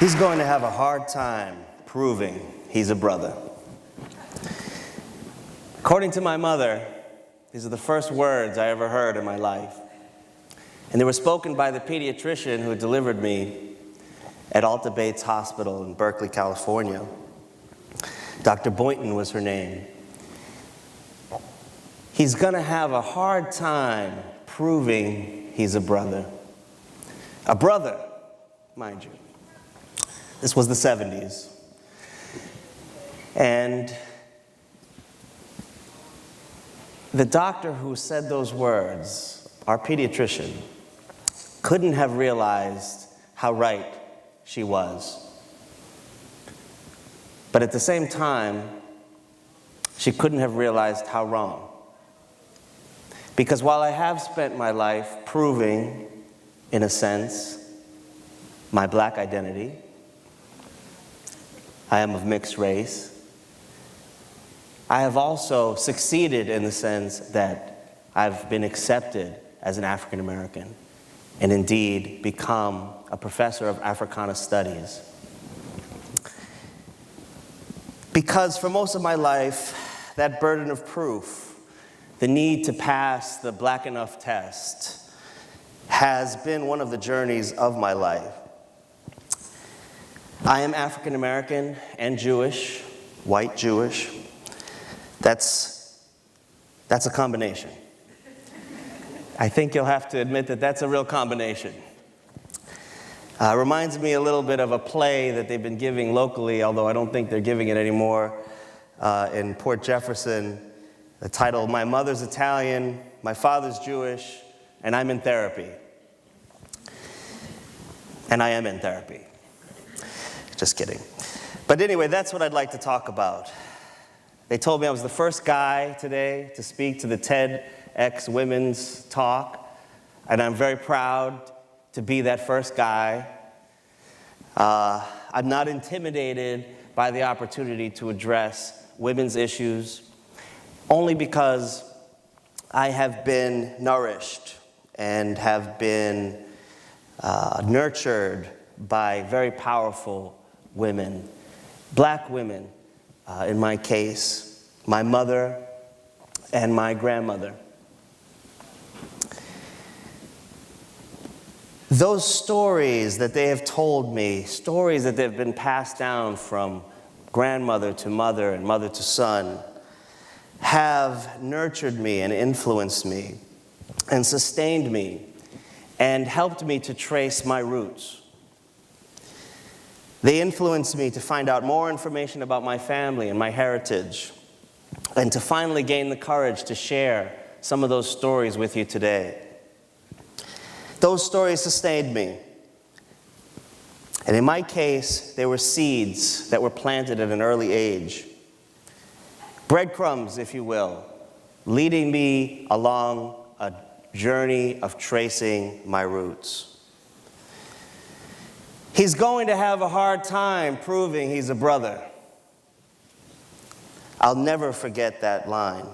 He's going to have a hard time proving he's a brother. According to my mother, these are the first words I ever heard in my life. And they were spoken by the pediatrician who delivered me at Alta Bates Hospital in Berkeley, California. Dr. Boynton was her name. He's going to have a hard time proving he's a brother. A brother, mind you. This was the 70s. And the doctor who said those words, our pediatrician, couldn't have realized how right she was. But at the same time, she couldn't have realized how wrong. Because while I have spent my life proving, in a sense, my black identity, I am of mixed race, I have also succeeded in the sense that I've been accepted as an African American and indeed become a professor of Africana studies. Because for most of my life, that burden of proof, the need to pass the black enough test, has been one of the journeys of my life. I am African American and Jewish, white Jewish. That's a combination. I think you'll have to admit that that's a real combination. Reminds me a little bit of a play that they've been giving locally, although I don't think they're giving it anymore, in Port Jefferson. The title, My Mother's Italian, My Father's Jewish, and I'm in therapy. And I am in therapy. Just kidding. But anyway, that's what I'd like to talk about. They told me I was the first guy today to speak to the TEDxSBUWomen's talk, and I'm very proud to be that first guy. I'm not intimidated by the opportunity to address women's issues, only because I have been nourished and have been nurtured by very powerful women, black women, in my case, my mother and my grandmother. Those stories that they have told me, stories that they've been passed down from grandmother to mother and mother to son, have nurtured me and influenced me and sustained me and helped me to trace my roots. They influenced me to find out more information about my family and my heritage, and to finally gain the courage to share some of those stories with you today. Those stories sustained me. And in my case, they were seeds that were planted at an early age. Breadcrumbs, if you will, leading me along a journey of tracing my roots. He's going to have a hard time proving he's a brother. I'll never forget that line.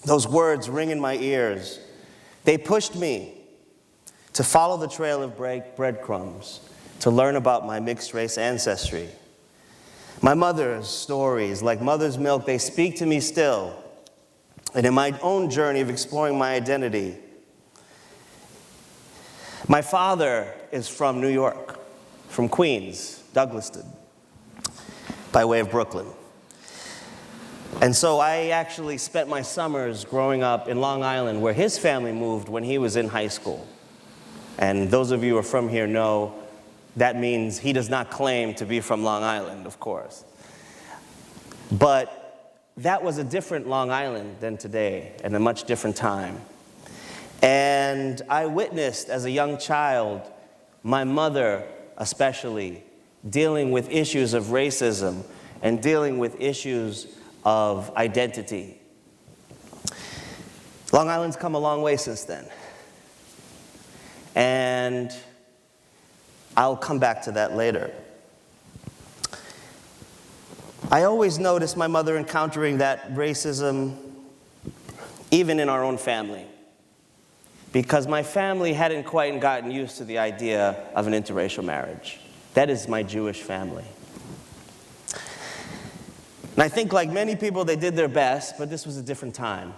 Those words ring in my ears. They pushed me to follow the trail of breadcrumbs, to learn about my mixed race ancestry. My mother's stories, like mother's milk, they speak to me still. And in my own journey of exploring my identity, my father is from New York, from Queens, Douglaston, by way of Brooklyn. And so I actually spent my summers growing up in Long Island, where his family moved when he was in high school. And those of you who are from here know that means he does not claim to be from Long Island, of course. But that was a different Long Island than today, and a much different time. And I witnessed as a young child, my mother especially, dealing with issues of racism and dealing with issues of identity. Long Island's come a long way since then. And I'll come back to that later. I always noticed my mother encountering that racism even in our own family, because my family hadn't quite gotten used to the idea of an interracial marriage. That is my Jewish family. And I think like many people, they did their best, but this was a different time.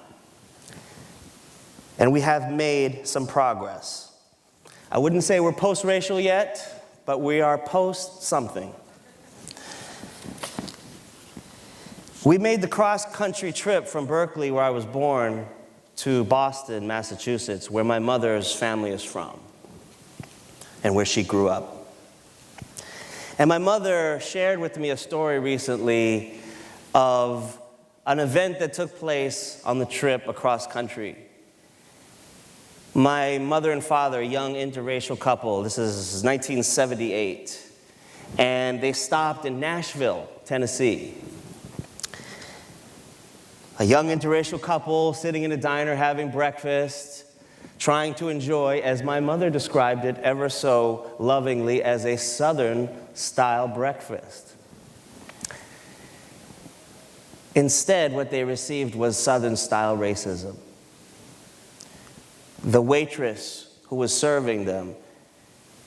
And we have made some progress. I wouldn't say we're post-racial yet, but we are post-something. We made the cross-country trip from Berkeley, where I was born, to Boston, Massachusetts, where my mother's family is from, and where she grew up. And my mother shared with me a story recently of an event that took place on the trip across country. My mother and father, a young interracial couple, this is 1978, and they stopped in Nashville, Tennessee. A young interracial couple sitting in a diner having breakfast, trying to enjoy, as my mother described it ever so lovingly, as a Southern-style breakfast. Instead, what they received was Southern-style racism. The waitress who was serving them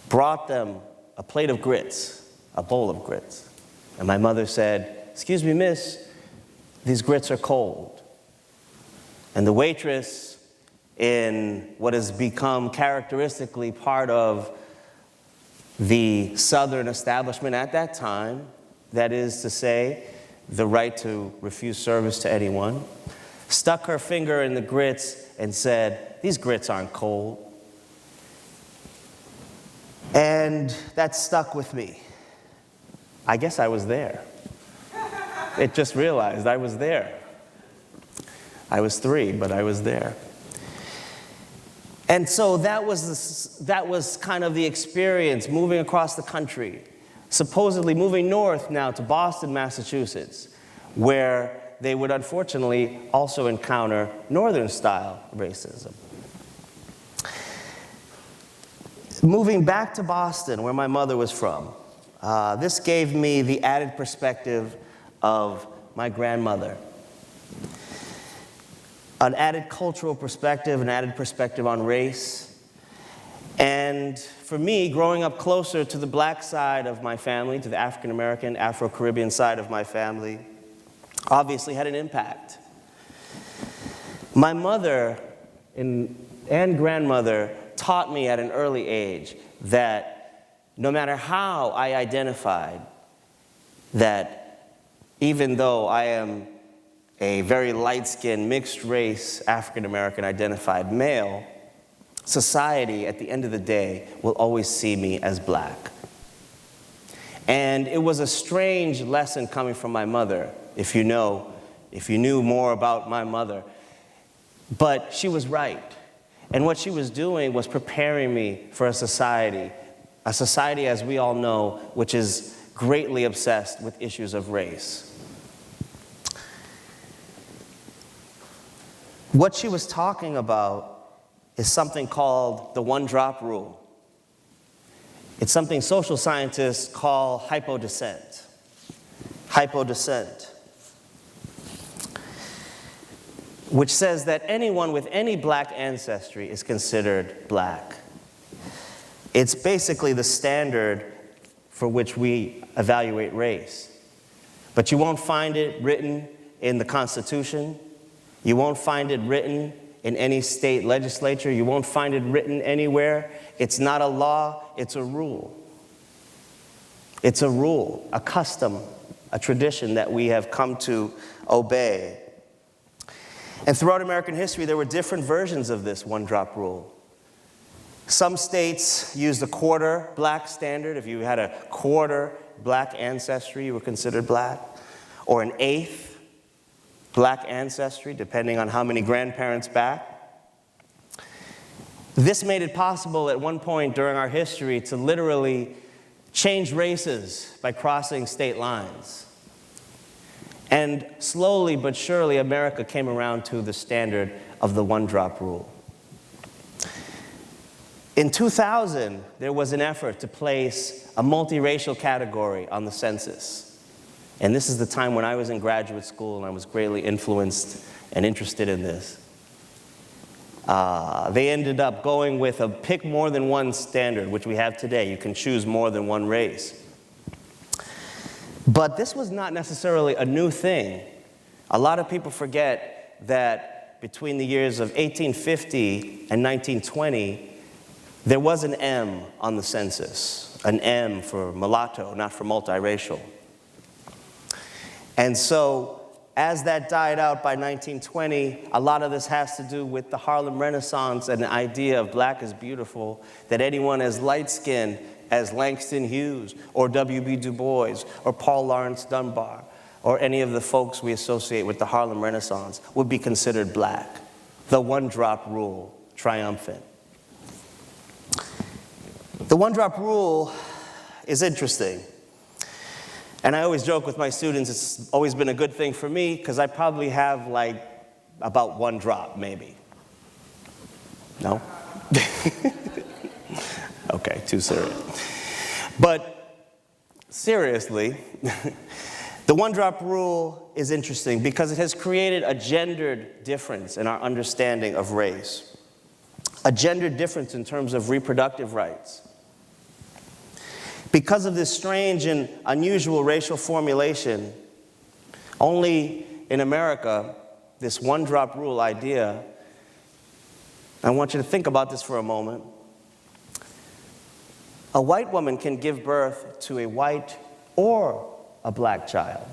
brought them a plate of grits, a bowl of grits. And my mother said, "Excuse me, miss, these grits are cold." And the waitress, in what has become characteristically part of the Southern establishment at that time, that is to say, the right to refuse service to anyone, stuck her finger in the grits and said, "These grits aren't cold." And that stuck with me. I guess I was there. It just realized I was there. I was 3, but I was there. And so that was kind of the experience, moving across the country, supposedly moving north now to Boston, Massachusetts, where they would unfortunately also encounter Northern-style racism. Moving back to Boston, where my mother was from, this gave me the added perspective of my grandmother. An added cultural perspective, an added perspective on race. And for me, growing up closer to the black side of my family, to the African-American, Afro-Caribbean side of my family, obviously had an impact. My mother and grandmother taught me at an early age that no matter how I identified, that even though I am a very light-skinned, mixed-race, African-American identified male, society, at the end of the day, will always see me as black. And it was a strange lesson coming from my mother, if you knew more about my mother. But she was right. And what she was doing was preparing me for a society, as we all know, which is greatly obsessed with issues of race. What she was talking about is something called the one-drop rule. It's something social scientists call hypodescent. Hypodescent. Which says that anyone with any black ancestry is considered black. It's basically the standard for which we evaluate race. But you won't find it written in the Constitution. You won't find it written in any state legislature. You won't find it written anywhere. It's not a law, it's a rule. It's a rule, a custom, a tradition that we have come to obey. And throughout American history, there were different versions of this one-drop rule. Some states used a quarter black standard. If you had a quarter black ancestry, you were considered black. Or an eighth black ancestry, depending on how many grandparents back. This made it possible at one point during our history to literally change races by crossing state lines. And slowly but surely, America came around to the standard of the one-drop rule. In 2000, there was an effort to place a multiracial category on the census. And this is the time when I was in graduate school and I was greatly influenced and interested in this. They ended up going with a pick more than one standard, which we have today. You can choose more than one race. But this was not necessarily a new thing. A lot of people forget that between the years of 1850 and 1920, there was an M on the census, an M for mulatto, not for multiracial. And so, as that died out by 1920, a lot of this has to do with the Harlem Renaissance and the idea of black is beautiful, that anyone as light-skinned as Langston Hughes or W.B. Du Bois or Paul Laurence Dunbar or any of the folks we associate with the Harlem Renaissance would be considered black. The one-drop rule, triumphant. The one-drop rule is interesting. And I always joke with my students, it's always been a good thing for me because I probably have like about one drop, maybe. No? Okay, too serious. But seriously, the one-drop rule is interesting because it has created a gendered difference in our understanding of race, a gendered difference in terms of reproductive rights. Because of this strange and unusual racial formulation, only in America, this one-drop rule idea, I want you to think about this for a moment. A white woman can give birth to a white or a black child.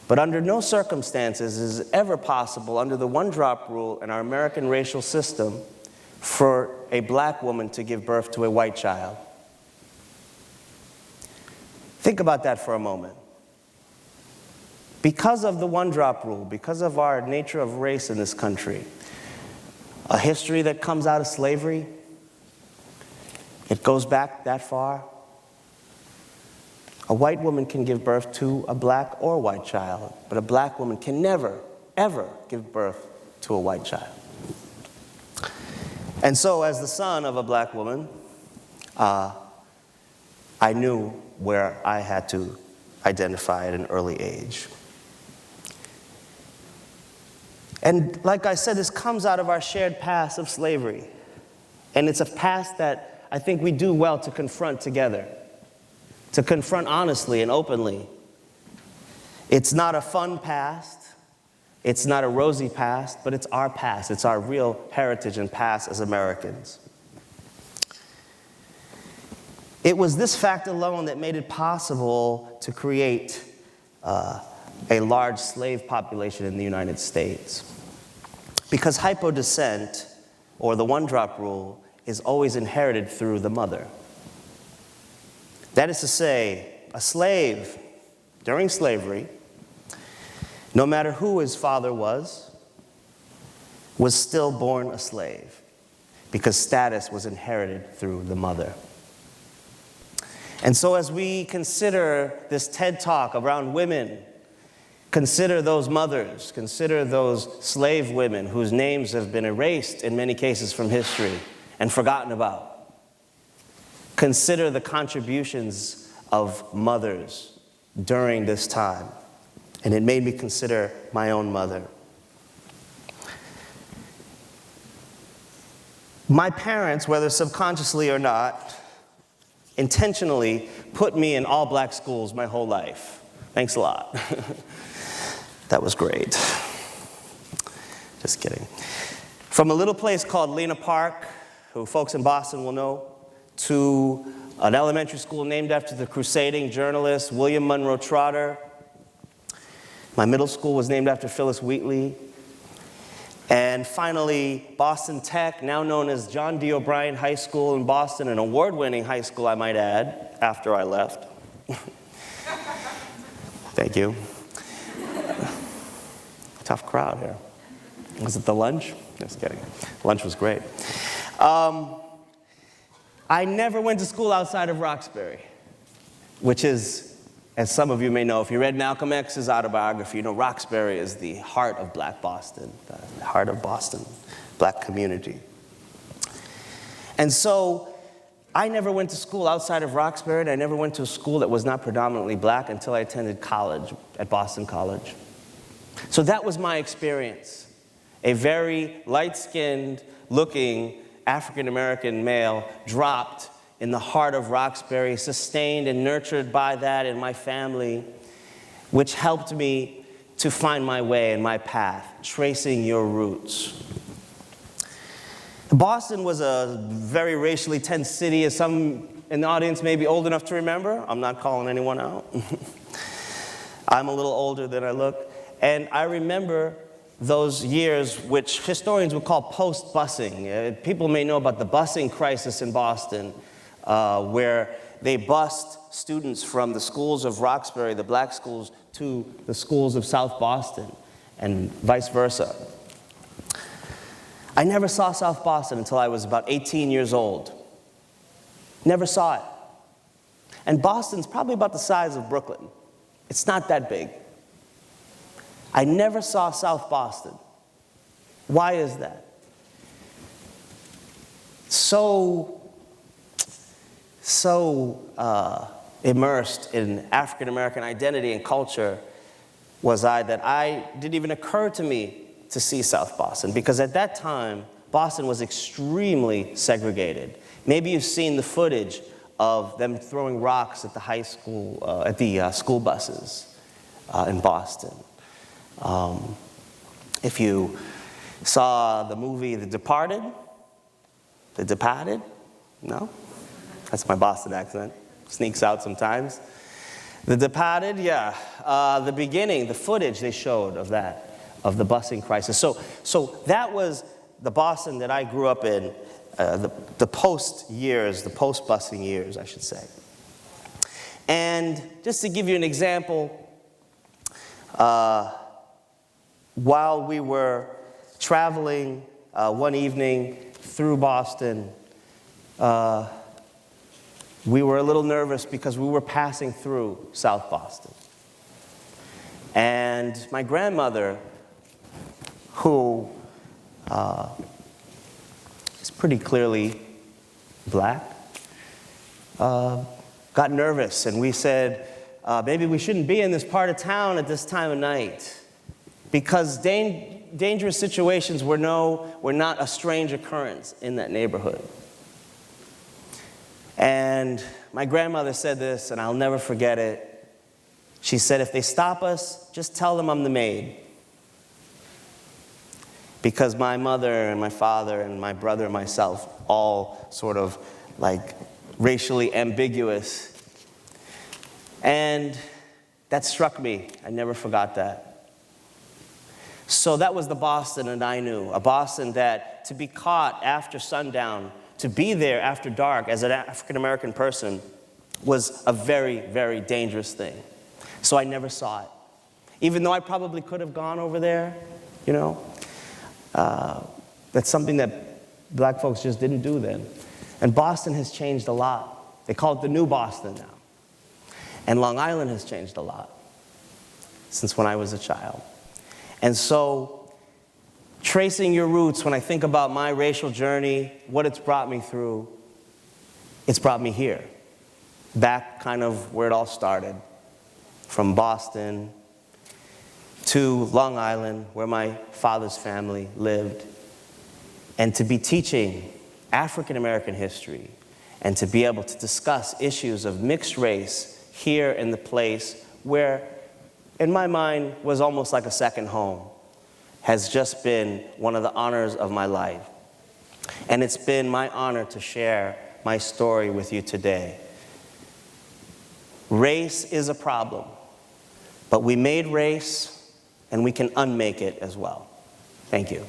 But under no circumstances is it ever possible under the one-drop rule in our American racial system for a black woman to give birth to a white child. Think about that for a moment. Because of the one-drop rule, because of our nature of race in this country, a history that comes out of slavery, it goes back that far. A white woman can give birth to a black or white child, but a black woman can never, ever give birth to a white child. And so, as the son of a black woman, I knew where I had to identify at an early age. And like I said, this comes out of our shared past of slavery. And it's a past that I think we do well to confront together, to confront honestly and openly. It's not a fun past, it's not a rosy past, but it's our past. It's our real heritage and past as Americans. It was this fact alone that made it possible to create a large slave population in the United States. Because hypodescent, or the one-drop rule, is always inherited through the mother. That is to say, a slave during slavery, no matter who his father was still born a slave because status was inherited through the mother. And so as we consider this TED Talk around women, consider those mothers, consider those slave women whose names have been erased in many cases from history and forgotten about. Consider the contributions of mothers during this time. And it made me consider my own mother. My parents, whether subconsciously or not, intentionally put me in all black schools my whole life. Thanks a lot. That was great. Just kidding. From a little place called Lena Park, who folks in Boston will know, to an elementary school named after the crusading journalist William Monroe Trotter. My middle school was named after Phyllis Wheatley. And finally, Boston Tech, now known as John D. O'Brien High School in Boston, an award-winning high school, I might add, after I left. Thank you. Tough crowd here. Was it the lunch? Just kidding. Lunch was great. I never went to school outside of Roxbury, which is, as some of you may know, if you read Malcolm X's autobiography, you know Roxbury is the heart of Black Boston, the heart of Boston, Black community. And so I never went to school outside of Roxbury, and I never went to a school that was not predominantly black until I attended college at Boston College. So that was my experience. A very light-skinned looking African-American male dropped in the heart of Roxbury, sustained and nurtured by that in my family, which helped me to find my way and my path, tracing your roots. Boston was a very racially tense city, as some in the audience may be old enough to remember. I'm not calling anyone out. I'm a little older than I look. And I remember those years which historians would call post-busing. People may know about the busing crisis in Boston, where they bussed students from the schools of Roxbury, the black schools, to the schools of South Boston, and vice versa. I never saw South Boston until I was about 18 years old. Never saw it. And Boston's probably about the size of Brooklyn. It's not that big. I never saw South Boston. Why is that? So immersed in African American identity and culture was I that I didn't even occur to me to see South Boston, because at that time, Boston was extremely segregated. Maybe you've seen the footage of them throwing rocks at the high school, at the school buses in Boston. If you saw the movie The Departed, no? That's my Boston accent, sneaks out sometimes. The Departed, yeah, the beginning, the footage they showed of that, of the busing crisis. So that was the Boston that I grew up in, the post-busing years, I should say. And just to give you an example, while we were traveling one evening through Boston, we were a little nervous because we were passing through South Boston. And my grandmother, who is pretty clearly black, got nervous, and we said, maybe we shouldn't be in this part of town at this time of night, because dangerous situations were not a strange occurrence in that neighborhood. And my grandmother said this, and I'll never forget it. She said, if they stop us, just tell them I'm the maid. Because my mother and my father and my brother and myself, all sort of like racially ambiguous. And that struck me. I never forgot that. So that was the Boston that I knew, a Boston that to be caught after sundown, to be there after dark as an African-American person was a very, very dangerous thing. So I never saw it. Even though I probably could have gone over there, you know, that's something that black folks just didn't do then. And Boston has changed a lot. They call it the new Boston now. And Long Island has changed a lot since when I was a child. And so, tracing your roots, when I think about my racial journey, what it's brought me through, it's brought me here. Back kind of where it all started. From Boston to Long Island, where my father's family lived. And to be teaching African American history, and to be able to discuss issues of mixed race here in the place where, in my mind, was almost like a second home, has just been one of the honors of my life. And it's been my honor to share my story with you today. Race is a problem, but we made race, and we can unmake it as well. Thank you.